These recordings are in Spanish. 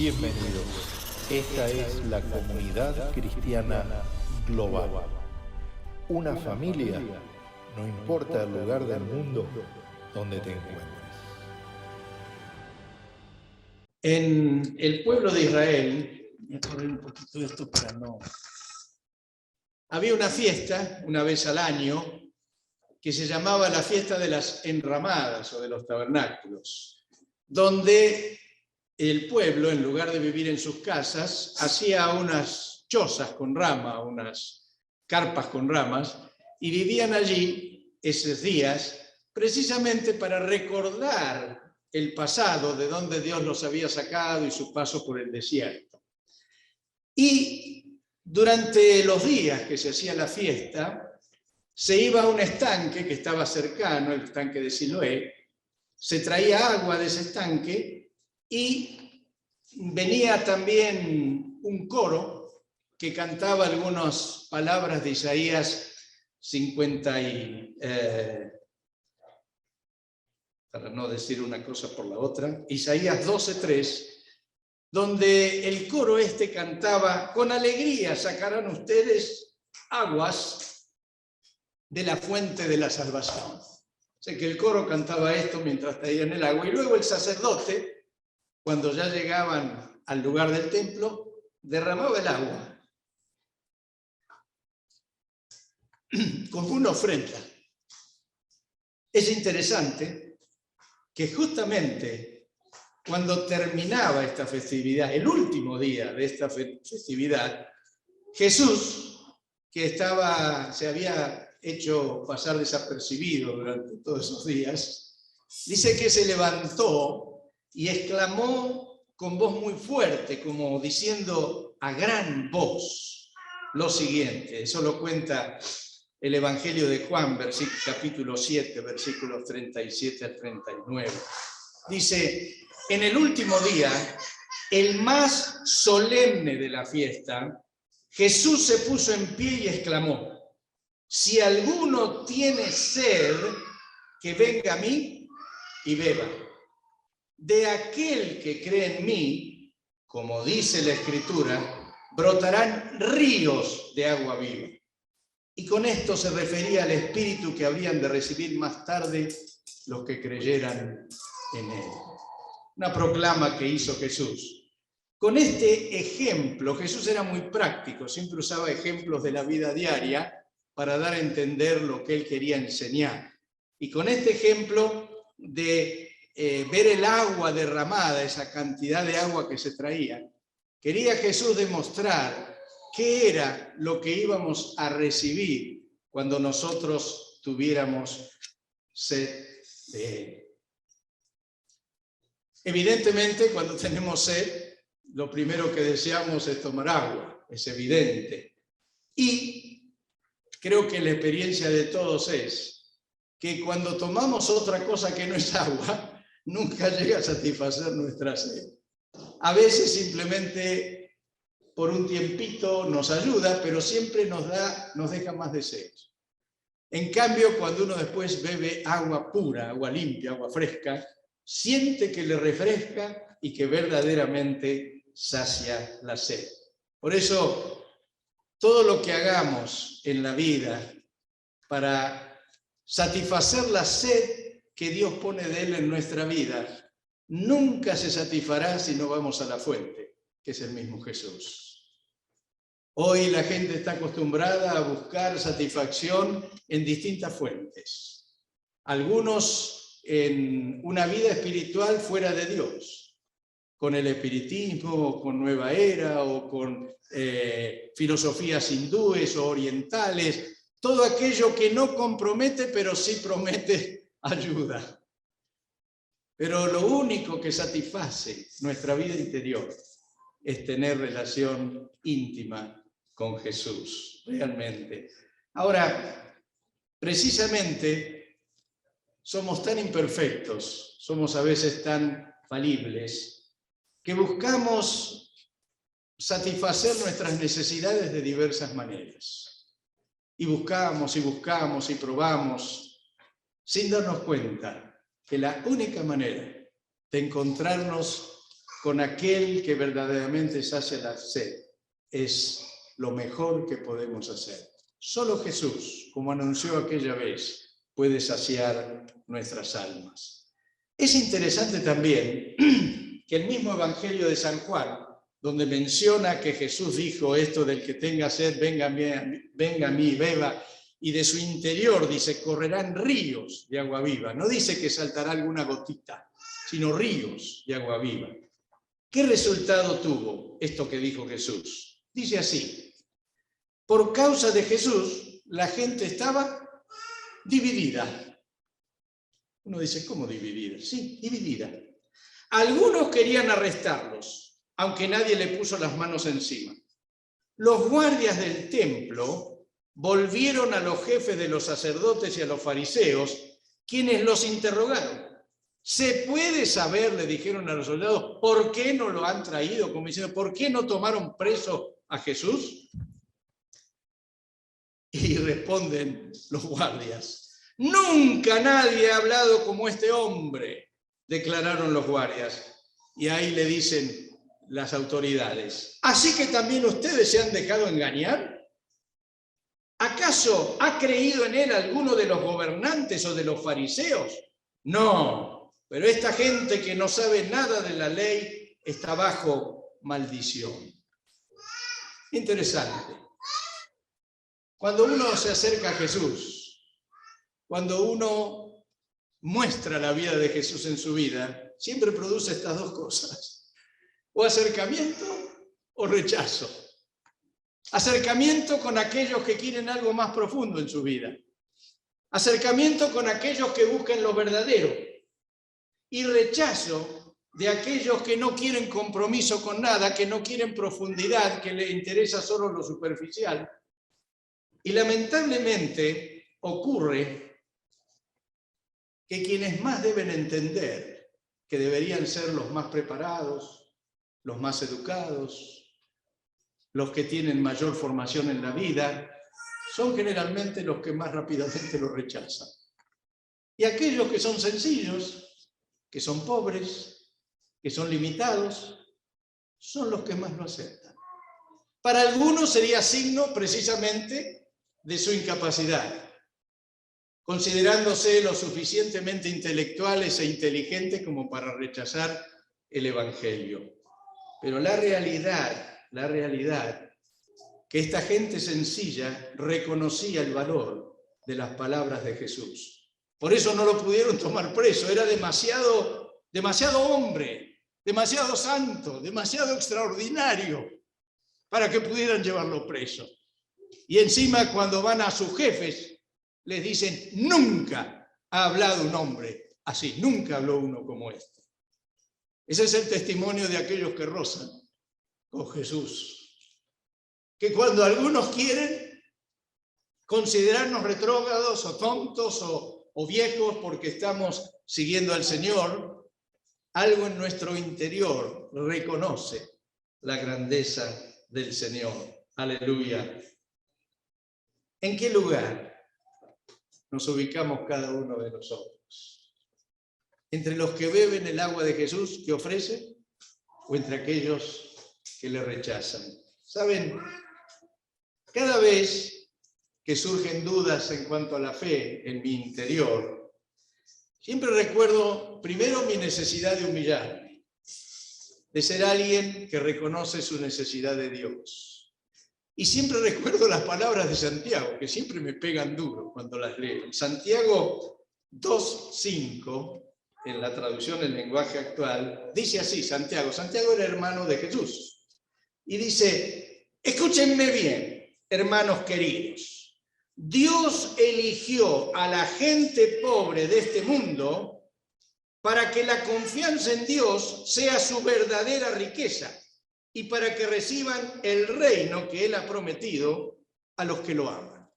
Bienvenidos. Esta es la comunidad cristiana global. Una familia, no importa el lugar del mundo donde te encuentres. En el pueblo de Israel, voy a correr un poquito de esto para no... Había una fiesta, una vez al año, que se llamaba la fiesta de las enramadas o de los tabernáculos, donde el pueblo, en lugar de vivir en sus casas, hacía unas chozas con rama, unas carpas con ramas, y vivían allí esos días precisamente para recordar el pasado, de donde Dios los había sacado y su paso por el desierto. Y durante los días que se hacía la fiesta, se iba a un estanque que estaba cercano, el estanque de Siloé, se traía agua de ese estanque y venía también un coro que cantaba algunas palabras de Isaías 50 para no decir una cosa por la otra, Isaías 12:3, donde el coro cantaba: con alegría sacarán ustedes aguas de la fuente de la salvación. O sea que el coro cantaba esto mientras traían el agua, y luego el sacerdote, cuando ya llegaban al lugar del templo, derramaba el agua como una ofrenda. Es interesante que justamente cuando terminaba esta festividad, el último día de esta festividad, Jesús, que se había hecho pasar desapercibido durante todos esos días, dice que se levantó y exclamó con voz muy fuerte, como diciendo a gran voz, lo siguiente. Eso lo cuenta el Evangelio de Juan, capítulo 7, versículos 37 al 39. Dice: en el último día, el más solemne de la fiesta, Jesús se puso en pie y exclamó: si alguno tiene sed, que venga a mí y beba. De aquel que cree en mí, como dice la Escritura, brotarán ríos de agua viva. Y con esto se refería al Espíritu que habrían de recibir más tarde los que creyeran en él. Una proclama que hizo Jesús. Con este ejemplo, Jesús era muy práctico, siempre usaba ejemplos de la vida diaria para dar a entender lo que él quería enseñar. Y con este ejemplo de ver el agua derramada, esa cantidad de agua que se traía, quería Jesús demostrar qué era lo que íbamos a recibir cuando nosotros tuviéramos sed de él. Evidentemente, cuando tenemos sed, lo primero que deseamos es tomar agua, es evidente. Y creo que la experiencia de todos es que cuando tomamos otra cosa que no es agua, nunca llega a satisfacer nuestra sed. A veces simplemente por un tiempito nos ayuda, pero siempre nos deja más deseos. En cambio, cuando uno después bebe agua pura, agua limpia, agua fresca, siente que le refresca y que verdaderamente sacia la sed. Por eso, todo lo que hagamos en la vida para satisfacer la sed que Dios pone de Él en nuestra vida, nunca se satisfará si no vamos a la fuente, que es el mismo Jesús. Hoy la gente está acostumbrada a buscar satisfacción en distintas fuentes. Algunos en una vida espiritual fuera de Dios, con el espiritismo, con Nueva Era o con filosofías hindúes o orientales, todo aquello que no compromete pero sí promete ayuda. Pero lo único que satisface nuestra vida interior es tener relación íntima con Jesús, realmente. Ahora, precisamente, somos tan imperfectos, somos a veces tan falibles, que buscamos satisfacer nuestras necesidades de diversas maneras. Y buscamos, y buscamos, y probamos, sin darnos cuenta que la única manera de encontrarnos con aquel que verdaderamente sacia la sed es lo mejor que podemos hacer. Solo Jesús, como anunció aquella vez, puede saciar nuestras almas. Es interesante también que el mismo Evangelio de San Juan, donde menciona que Jesús dijo esto del que tenga sed, venga a mí, beba, y de su interior, dice, correrán ríos de agua viva. No dice que saltará alguna gotita, sino ríos de agua viva. ¿Qué resultado tuvo esto que dijo Jesús? Dice así: por causa de Jesús, la gente estaba dividida. Uno dice, ¿cómo dividida? Sí, dividida. Algunos querían arrestarlos, aunque nadie le puso las manos encima. Los guardias del templo volvieron a los jefes de los sacerdotes y a los fariseos, quienes los interrogaron. ¿Se puede saber, le dijeron a los soldados, por qué no lo han traído? Como diciendo, ¿por qué no tomaron preso a Jesús? Y responden los guardias, nunca nadie ha hablado como este hombre, declararon los guardias. Y ahí le dicen las autoridades, ¿así que también ustedes se han dejado engañar? ¿Acaso ha creído en él alguno de los gobernantes o de los fariseos? No, pero esta gente que no sabe nada de la ley está bajo maldición. Interesante. Cuando uno se acerca a Jesús, cuando uno muestra la vida de Jesús en su vida, siempre produce estas dos cosas: o acercamiento o rechazo. Acercamiento con aquellos que quieren algo más profundo en su vida. Acercamiento con aquellos que buscan lo verdadero. Y rechazo de aquellos que no quieren compromiso con nada, que no quieren profundidad, que les interesa solo lo superficial. Y lamentablemente ocurre que quienes más deben entender, que deberían ser los más preparados, los más educados, los que tienen mayor formación en la vida, son generalmente los que más rápidamente lo rechazan. Y aquellos que son sencillos, que son pobres, que son limitados, son los que más lo aceptan. Para algunos sería signo precisamente de su incapacidad, considerándose lo suficientemente intelectuales e inteligentes como para rechazar el Evangelio. Pero la realidad, que esta gente sencilla reconocía el valor de las palabras de Jesús. Por eso no lo pudieron tomar preso, era demasiado hombre, demasiado santo, demasiado extraordinario para que pudieran llevarlo preso. Y encima cuando van a sus jefes, les dicen, nunca ha hablado un hombre así, nunca habló uno como este. Ese es el testimonio de aquellos que rozan con Jesús. Que cuando algunos quieren considerarnos retrógrados o tontos o viejos porque estamos siguiendo al Señor, algo en nuestro interior reconoce la grandeza del Señor. Aleluya. ¿En qué lugar nos ubicamos cada uno de nosotros? ¿Entre los que beben el agua de Jesús que ofrece o entre aquellos que le rechazan? ¿Saben? Cada vez que surgen dudas en cuanto a la fe en mi interior, siempre recuerdo primero mi necesidad de humillarme, de ser alguien que reconoce su necesidad de Dios. Y siempre recuerdo las palabras de Santiago, que siempre me pegan duro cuando las leo. Santiago 2:5, en la traducción en lenguaje actual, dice así, Santiago era hermano de Jesús. Y dice, escúchenme bien, hermanos queridos. Dios eligió a la gente pobre de este mundo para que la confianza en Dios sea su verdadera riqueza y para que reciban el reino que Él ha prometido a los que lo aman.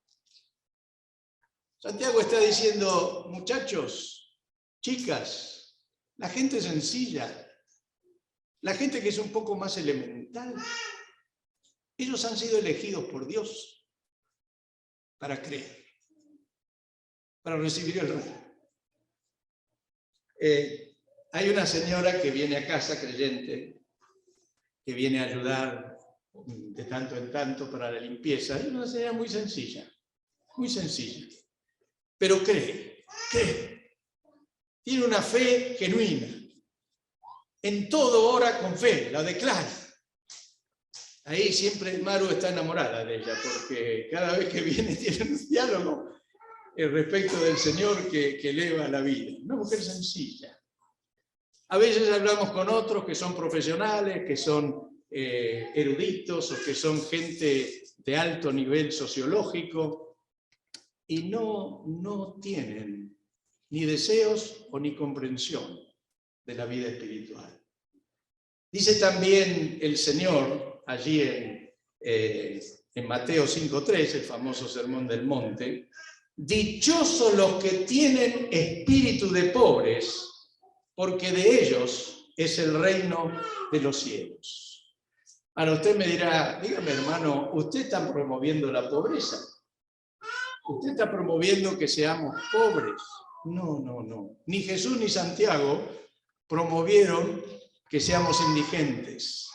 Santiago está diciendo, muchachos, chicas, la gente sencilla, la gente que es un poco más elemental, ellos han sido elegidos por Dios para creer, para recibir el reino. Hay una señora que viene a casa, creyente, que viene a ayudar de tanto en tanto para la limpieza. Es una señora muy sencilla, pero cree. Tiene una fe genuina. En todo ora con fe, la declara. Ahí siempre Maru está enamorada de ella, porque cada vez que viene tiene un diálogo respecto del Señor que eleva la vida. Una mujer sencilla. A veces hablamos con otros que son profesionales, que son eruditos o que son gente de alto nivel sociológico y no tienen ni deseos o ni comprensión de la vida espiritual. Dice también el Señor allí en Mateo 5:3, el famoso Sermón del Monte: dichosos los que tienen espíritu de pobres, porque de ellos es el reino de los cielos. Ahora usted me dirá, dígame hermano, ¿usted está promoviendo la pobreza? ¿Usted está promoviendo que seamos pobres? No. Ni Jesús ni Santiago promovieron que seamos indigentes.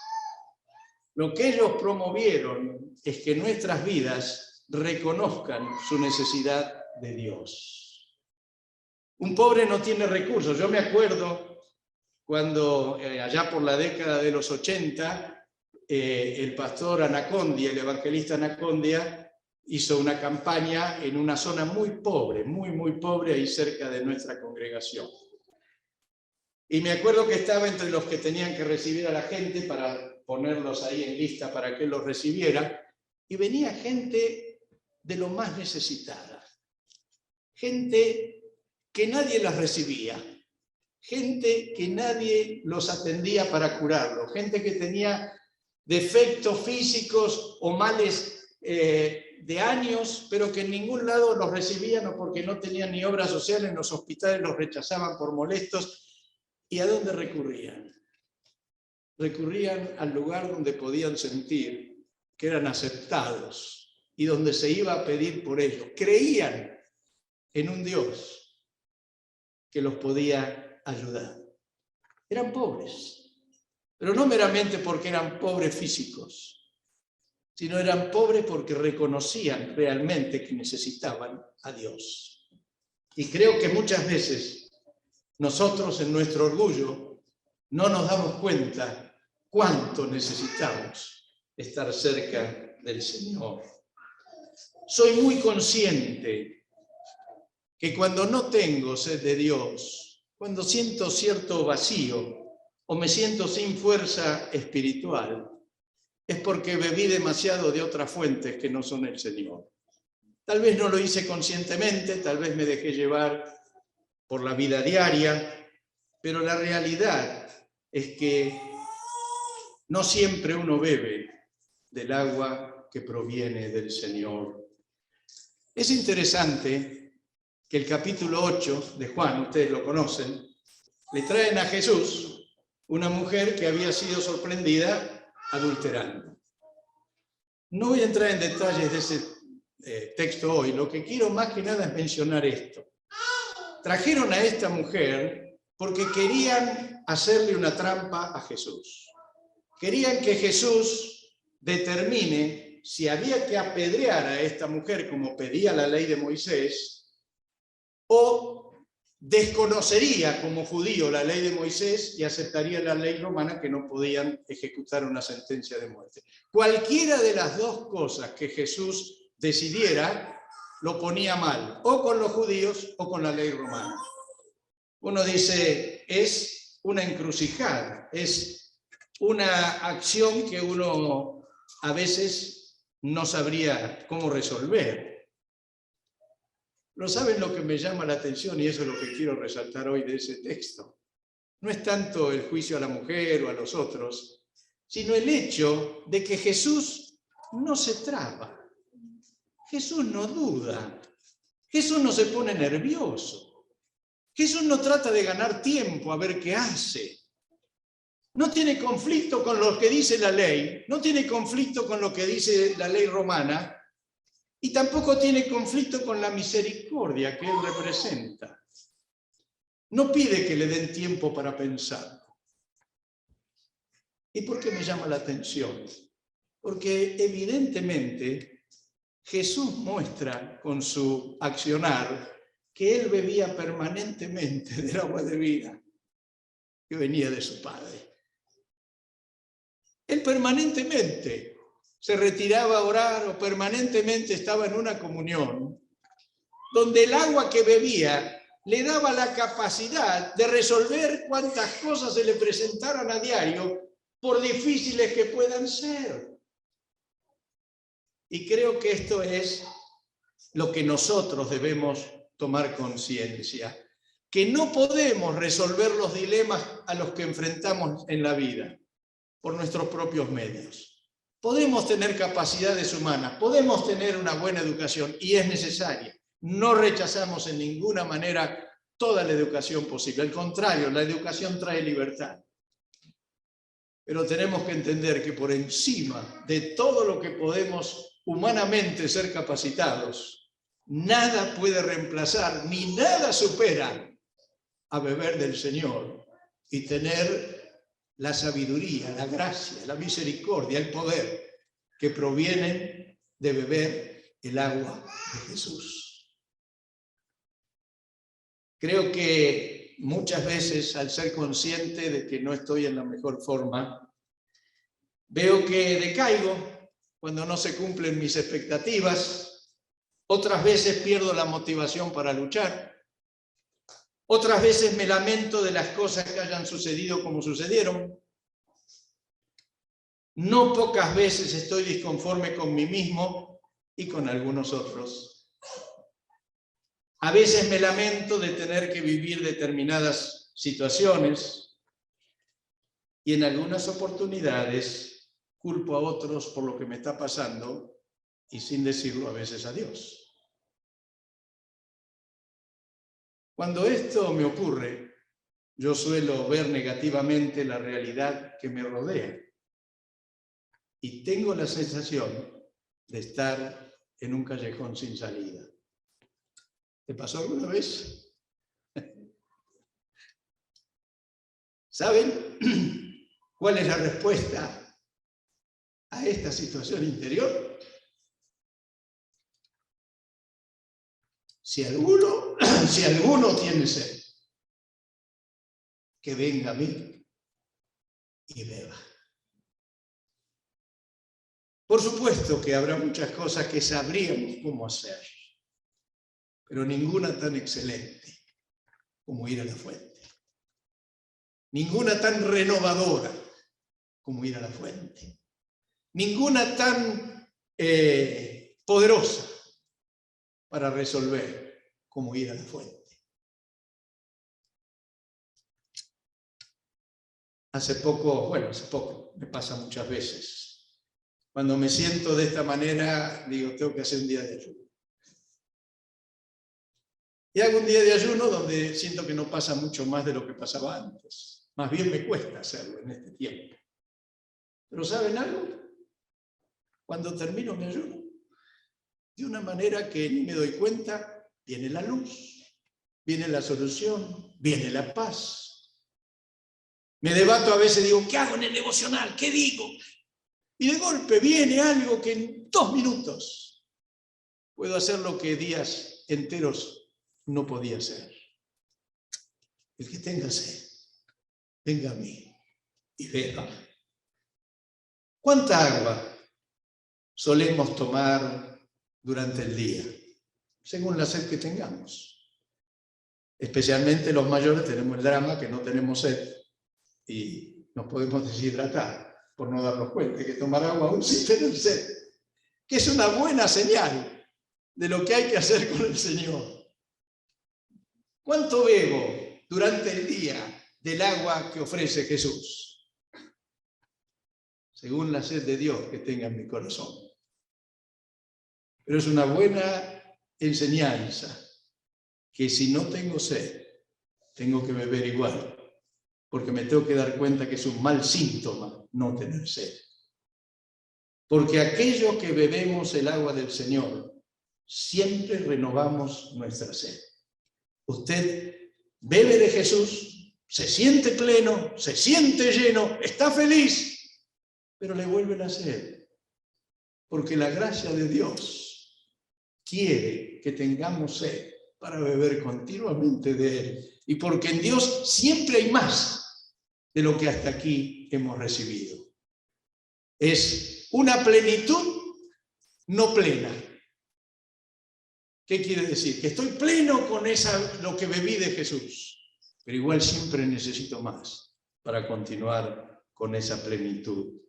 Lo que ellos promovieron es que nuestras vidas reconozcan su necesidad de Dios. Un pobre no tiene recursos. Yo me acuerdo cuando allá por la década de los 80, el pastor Anacondia, el evangelista Anacondia, hizo una campaña en una zona muy pobre, muy pobre, ahí cerca de nuestra congregación. Y me acuerdo que estaba entre los que tenían que recibir a la gente para ponerlos ahí en lista para que los recibiera, y venía gente de lo más necesitada, gente que nadie las recibía, gente que nadie los atendía para curarlos, gente que tenía defectos físicos o males de años, pero que en ningún lado los recibían o porque no tenían ni obra social, en los hospitales los rechazaban por molestos. ¿Y a dónde recurrían? Recurrían al lugar donde podían sentir que eran aceptados y donde se iba a pedir por ellos. Creían en un Dios que los podía ayudar. Eran pobres, pero no meramente porque eran pobres físicos, sino eran pobres porque reconocían realmente que necesitaban a Dios. Y creo que muchas veces nosotros en nuestro orgullo no nos damos cuenta cuánto necesitamos estar cerca del Señor. Soy muy consciente que cuando no tengo sed de Dios, cuando siento cierto vacío o me siento sin fuerza espiritual, es porque bebí demasiado de otras fuentes que no son el Señor. Tal vez no lo hice conscientemente, tal vez me dejé llevar por la vida diaria, pero la realidad es que no siempre uno bebe del agua que proviene del Señor. Es interesante que el capítulo 8 de Juan, ustedes lo conocen, le traen a Jesús una mujer que había sido sorprendida adulterando. No voy a entrar en detalles de ese texto hoy, lo que quiero más que nada es mencionar esto. Trajeron a esta mujer porque querían hacerle una trampa a Jesús. Querían que Jesús determine si había que apedrear a esta mujer como pedía la ley de Moisés, o desconocería como judío la ley de Moisés y aceptaría la ley romana, que no podían ejecutar una sentencia de muerte. Cualquiera de las dos cosas que Jesús decidiera lo ponía mal, o con los judíos o con la ley romana. Uno dice, es una encrucijada, es una acción que uno a veces no sabría cómo resolver. ¿No saben lo que me llama la atención? Y eso es lo que quiero resaltar hoy de ese texto. No es tanto el juicio a la mujer o a los otros, sino el hecho de que Jesús no se traba. Jesús no duda, Jesús no se pone nervioso, Jesús no trata de ganar tiempo a ver qué hace. No tiene conflicto con lo que dice la ley, no tiene conflicto con lo que dice la ley romana y tampoco tiene conflicto con la misericordia que él representa. no pide que le den tiempo para pensarlo. ¿Y por qué me llama la atención? Porque evidentemente Jesús muestra con su accionar que él bebía permanentemente del agua de vida que venía de su Padre. Él permanentemente se retiraba a orar o permanentemente estaba en una comunión donde el agua que bebía le daba la capacidad de resolver cuantas cosas se le presentaran a diario, por difíciles que puedan ser. Y creo que esto es lo que nosotros debemos tomar conciencia, que no podemos resolver los dilemas a los que enfrentamos en la vida por nuestros propios medios. Podemos tener capacidades humanas, podemos tener una buena educación y es necesaria. No rechazamos en ninguna manera toda la educación posible. Al contrario, la educación trae libertad. Pero tenemos que entender que por encima de todo lo que podemos humanamente ser capacitados, nada puede reemplazar ni nada supera a beber del Señor y tener la sabiduría, la gracia, la misericordia, el poder que provienen de beber el agua de Jesús. Creo que muchas veces, al ser consciente de que no estoy en la mejor forma, veo que decaigo cuando no se cumplen mis expectativas. Otras veces pierdo la motivación para luchar. Otras veces me lamento de las cosas que hayan sucedido como sucedieron. No pocas veces estoy disconforme con mí mismo y con algunos otros. A veces me lamento de tener que vivir determinadas situaciones y en algunas oportunidades culpo a otros por lo que me está pasando y sin decirlo a veces a Dios. Cuando esto me ocurre, yo suelo ver negativamente la realidad que me rodea y tengo la sensación de estar en un callejón sin salida. ¿Te pasó alguna vez? ¿Saben cuál es la respuesta a esta situación interior? Si alguno tiene sed, que venga a mí y beba. Por supuesto que habrá muchas cosas que sabríamos cómo hacer, pero ninguna tan excelente como ir a la fuente. Ninguna tan renovadora como ir a la fuente. Ninguna tan poderosa para resolver como ir a la fuente. Hace poco, me pasa muchas veces. Cuando me siento de esta manera, digo, tengo que hacer un día de ayuno. Y hago un día de ayuno donde siento que no pasa mucho más de lo que pasaba antes. Más bien me cuesta hacerlo en este tiempo. Pero ¿saben algo? Cuando termino mi ayuno, de una manera que ni me doy cuenta, viene la luz, viene la solución, viene la paz. Me debato a veces, digo, ¿qué hago en el devocional? ¿Qué digo? Y de golpe viene algo que en 2 minutos puedo hacer lo que días enteros no podía hacer. El que tenga sed, venga a mí y beba. ¿Cuánta agua solemos tomar durante el día? Según la sed que tengamos. Especialmente los mayores tenemos el drama que no tenemos sed y nos podemos deshidratar por no darnos cuenta. Hay que tomar agua aún sin tener sed, que es una buena señal de lo que hay que hacer con el Señor. ¿Cuánto bebo durante el día del agua que ofrece Jesús? Según la sed de Dios que tenga en mi corazón. Pero es una buena enseñanza que si no tengo sed, tengo que beber igual, porque me tengo que dar cuenta que es un mal síntoma no tener sed. Porque aquellos que bebemos el agua del Señor, siempre renovamos nuestra sed. Usted bebe de Jesús, se siente pleno, se siente lleno, está feliz, pero le vuelve la sed. Porque la gracia de Dios quiere que tengamos sed para beber continuamente de Él. Y porque en Dios siempre hay más de lo que hasta aquí hemos recibido. Es una plenitud no plena. ¿Qué quiere decir? Que estoy pleno con lo que bebí de Jesús, pero igual siempre necesito más para continuar con esa plenitud.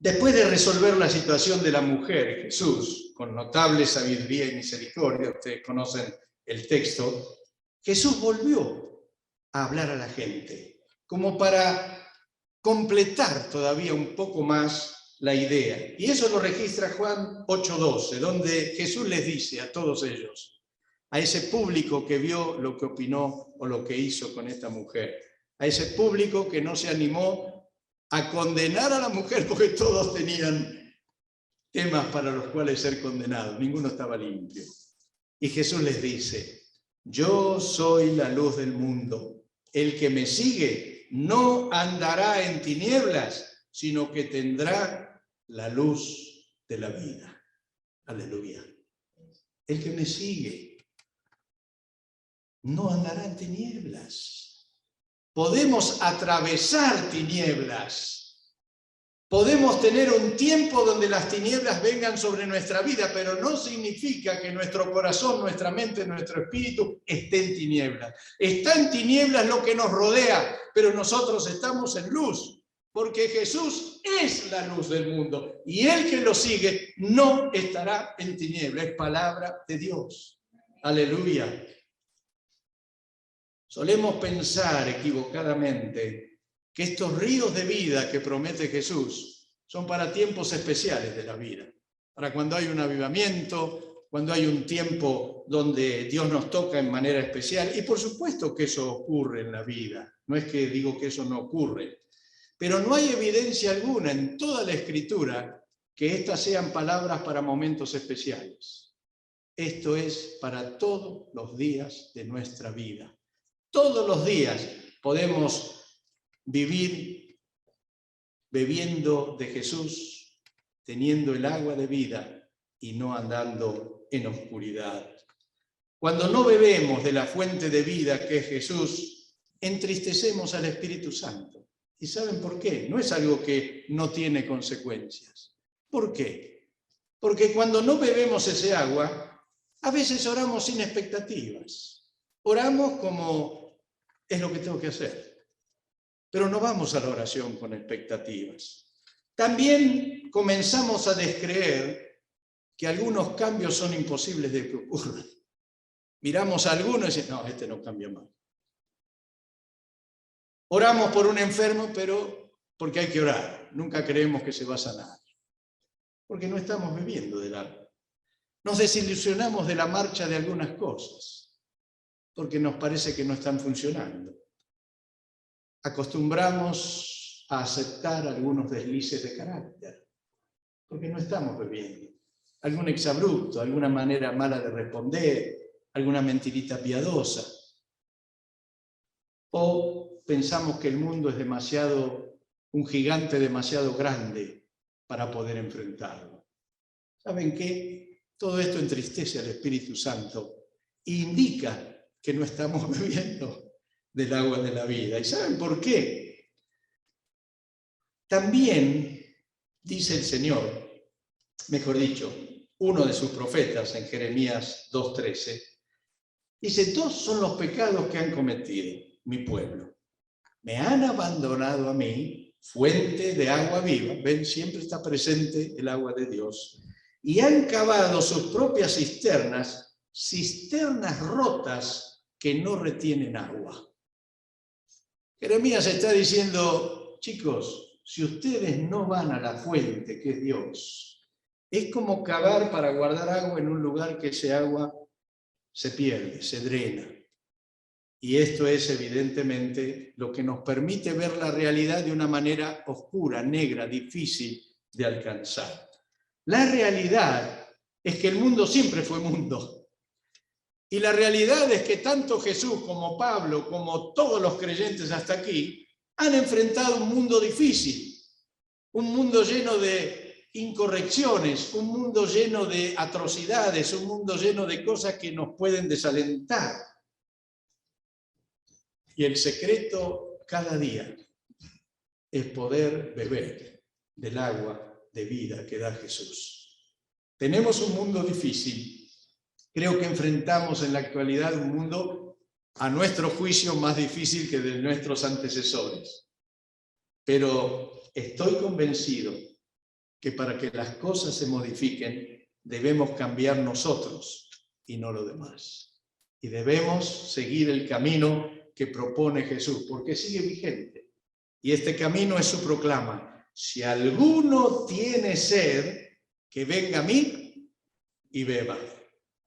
Después de resolver la situación de la mujer, Jesús, con notable sabiduría y misericordia, ustedes conocen el texto, Jesús volvió a hablar a la gente, como para completar todavía un poco más la idea. Y eso lo registra Juan 8:12, donde Jesús les dice a todos ellos, a ese público que vio lo que opinó o lo que hizo con esta mujer, a ese público que no se animó a condenar a la mujer porque todos tenían temas para los cuales ser condenados, ninguno estaba limpio. Y Jesús les dice, yo soy la luz del mundo, el que me sigue no andará en tinieblas, sino que tendrá la luz de la vida. Aleluya. El que me sigue no andará en tinieblas. Podemos atravesar tinieblas. Podemos tener un tiempo donde las tinieblas vengan sobre nuestra vida, pero no significa que nuestro corazón, nuestra mente, nuestro espíritu esté en tinieblas. Está en tinieblas lo que nos rodea, pero nosotros estamos en luz, porque Jesús es la luz del mundo y el que lo sigue no estará en tinieblas. Es palabra de Dios. Aleluya. Solemos pensar equivocadamente que estos ríos de vida que promete Jesús son para tiempos especiales de la vida, para cuando hay un avivamiento, cuando hay un tiempo donde Dios nos toca en manera especial. Y por supuesto que eso ocurre en la vida, no es que digo que eso no ocurre, pero no hay evidencia alguna en toda la Escritura que estas sean palabras para momentos especiales. Esto es para todos los días de nuestra vida. Todos los días podemos vivir bebiendo de Jesús, teniendo el agua de vida y no andando en oscuridad. Cuando no bebemos de la fuente de vida que es Jesús, entristecemos al Espíritu Santo. ¿Y saben por qué? No es algo que no tiene consecuencias. ¿Por qué? Porque cuando no bebemos ese agua, a veces oramos sin expectativas. Oramos como es lo que tengo que hacer, pero no vamos a la oración con expectativas. También comenzamos a descreer que algunos cambios son imposibles de que ocurran. Miramos a algunos y decimos, no, este no cambia más. Oramos por un enfermo, pero porque hay que orar. Nunca creemos que se va a sanar, porque no estamos bebiendo del agua. Nos desilusionamos de la marcha de algunas cosas, porque nos parece que no están funcionando. Acostumbramos a aceptar algunos deslices de carácter, porque no estamos bebiendo. Algún exabrupto, alguna manera mala de responder, alguna mentirita piadosa. O pensamos que el mundo es un gigante demasiado grande para poder enfrentarlo. ¿Saben qué? Todo esto entristece al Espíritu Santo e indica que no estamos bebiendo del agua de la vida. ¿Y saben por qué? También dice el Señor, mejor dicho, uno de sus profetas en Jeremías 2:13, dice, dos son los pecados que han cometido mi pueblo. Me han abandonado a mí, fuente de agua viva, ven, siempre está presente el agua de Dios, y han cavado sus propias cisternas rotas que no retienen agua. Jeremías está diciendo, chicos, si ustedes no van a la fuente que es Dios, es como cavar para guardar agua en un lugar que ese agua se pierde, se drena. Y esto es evidentemente lo que nos permite ver la realidad de una manera oscura, negra, difícil de alcanzar. La realidad es que el mundo siempre fue mundo. Y la realidad es que tanto Jesús como Pablo, como todos los creyentes hasta aquí, han enfrentado un mundo difícil, un mundo lleno de incorrecciones, un mundo lleno de atrocidades, un mundo lleno de cosas que nos pueden desalentar. Y el secreto cada día es poder beber del agua de vida que da Jesús. Tenemos un mundo difícil. Creo que enfrentamos en la actualidad un mundo, a nuestro juicio, más difícil que de nuestros antecesores. Pero estoy convencido que para que las cosas se modifiquen, debemos cambiar nosotros y no lo demás. Y debemos seguir el camino que propone Jesús, porque sigue vigente. Y este camino es su proclama: si alguno tiene sed, que venga a mí y beba.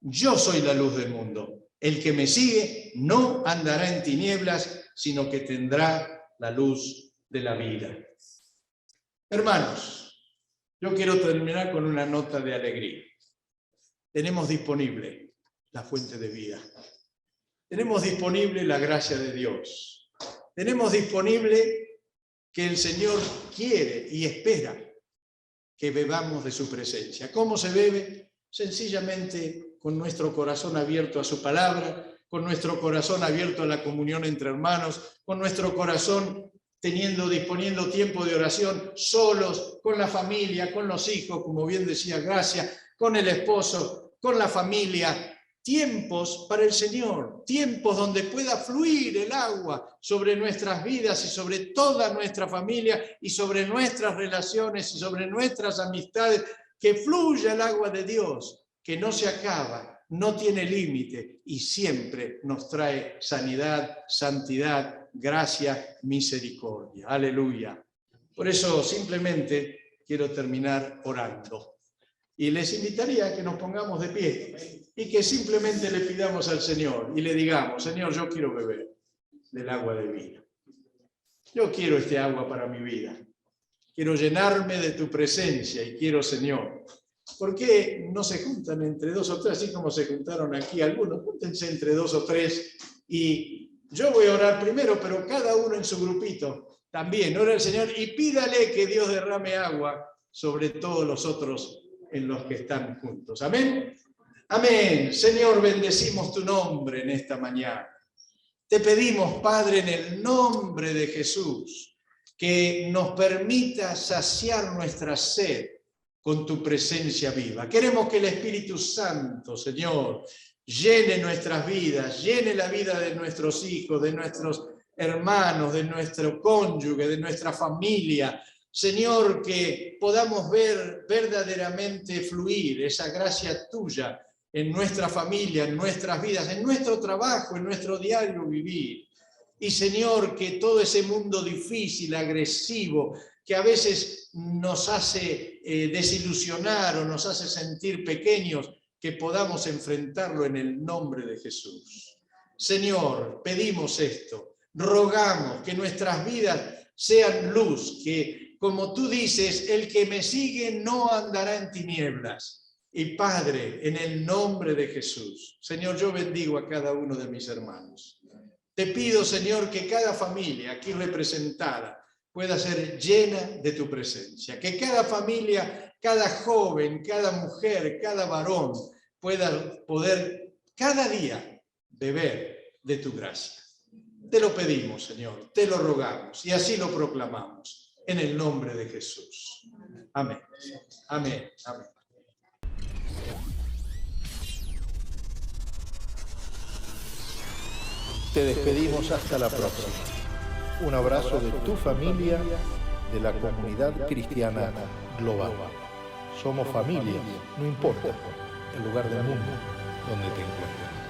Yo soy la luz del mundo. El que me sigue no andará en tinieblas, sino que tendrá la luz de la vida. Hermanos, yo quiero terminar con una nota de alegría. Tenemos disponible la fuente de vida. Tenemos disponible la gracia de Dios. Tenemos disponible que el Señor quiere y espera que bebamos de su presencia. ¿Cómo se bebe? Sencillamente con nuestro corazón abierto a su palabra, con nuestro corazón abierto a la comunión entre hermanos, con nuestro corazón disponiendo tiempo de oración solos, con la familia, con los hijos, como bien decía Gracia, con el esposo, con la familia. Tiempos para el Señor, tiempos donde pueda fluir el agua sobre nuestras vidas y sobre toda nuestra familia y sobre nuestras relaciones y sobre nuestras amistades, que fluya el agua de Dios, que no se acaba, no tiene límite y siempre nos trae sanidad, santidad, gracia, misericordia. Aleluya. Por eso simplemente quiero terminar orando. Y les invitaría a que nos pongamos de pie y que simplemente le pidamos al Señor y le digamos: Señor, yo quiero beber del agua de vida. Yo quiero este agua para mi vida. Quiero llenarme de tu presencia y quiero, Señor, ¿por qué no se juntan entre dos o tres, así como se juntaron aquí algunos? Júntense entre dos o tres y yo voy a orar primero, pero cada uno en su grupito también. Ora al Señor y pídale que Dios derrame agua sobre todos los otros en los que están juntos. Amén. Amén. Señor, bendecimos tu nombre en esta mañana. Te pedimos, Padre, en el nombre de Jesús, que nos permita saciar nuestra sed con tu presencia viva. Queremos que el Espíritu Santo, Señor, llene nuestras vidas, llene la vida de nuestros hijos, de nuestros hermanos, de nuestro cónyuge, de nuestra familia. Señor, que podamos ver verdaderamente fluir esa gracia tuya en nuestra familia, en nuestras vidas, en nuestro trabajo, en nuestro diario vivir. Y Señor, que todo ese mundo difícil, agresivo, que a veces nos hace desilusionar o nos hace sentir pequeños, que podamos enfrentarlo en el nombre de Jesús. Señor, pedimos esto, rogamos que nuestras vidas sean luz, que como tú dices, el que me sigue no andará en tinieblas. Y Padre, en el nombre de Jesús, Señor, yo bendigo a cada uno de mis hermanos. Te pido, Señor, que cada familia aquí representada pueda ser llena de tu presencia. Que cada familia, cada joven, cada mujer, cada varón pueda poder cada día beber de tu gracia. Te lo pedimos, Señor, te lo rogamos y así lo proclamamos. En el nombre de Jesús. Amén. Amén. Amén. Te despedimos hasta la próxima. Un abrazo de tu familia, de la comunidad cristiana global. Somos familia, no importa el lugar del mundo donde te encuentres.